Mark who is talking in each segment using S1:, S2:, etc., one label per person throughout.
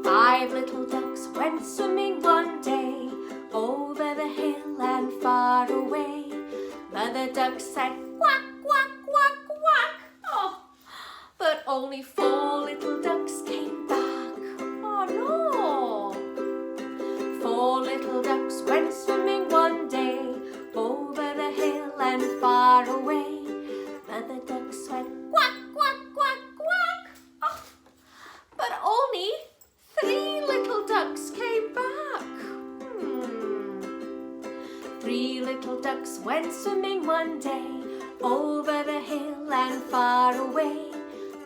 S1: 5 little ducks went swimming one day over the hill and far away. Mother duck said, quack, quack, quack, quack. Oh, but only 4 little ducks came back. Oh no! 4 little ducks went swimming one day over the hill and far away. Mother duck said, quack, quack, quack, quack. Oh, but only 3 little ducks came back. 3 little ducks went swimming one day over the hill and far away.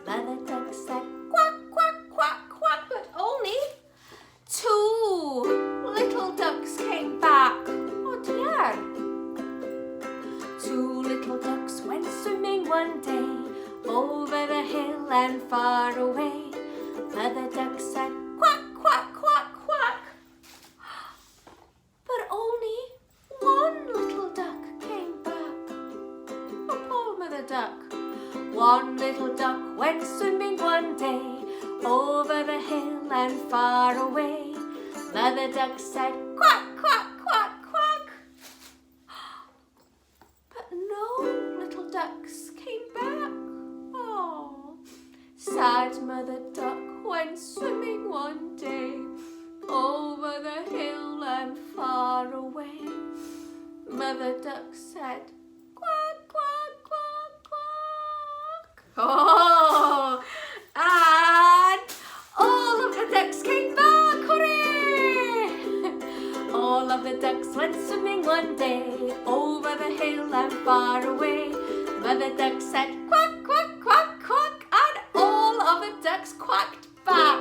S1: Mother duck said, quack, quack, quack, quack, but only 2 little ducks came back. Oh dear. 2 little ducks went swimming one day over the hill and far away. Mother duck said, quack, quack, quack, quack. But only 1 little duck came back. Oh, poor Mother duck. 1 little duck went swimming one day over the hill and far away. Mother duck said, quack, quack, quack, quack. But no little ducks came back. Oh, sad Mother duck went swimming one day over the hill and far away. Mother duck said, quack, quack, quack, quack. Oh, and all of the ducks came back. Hooray! All of the ducks went swimming one day over the hill and far away. Mother duck said, quack, quack, quack, quack, and all of the ducks quacked back.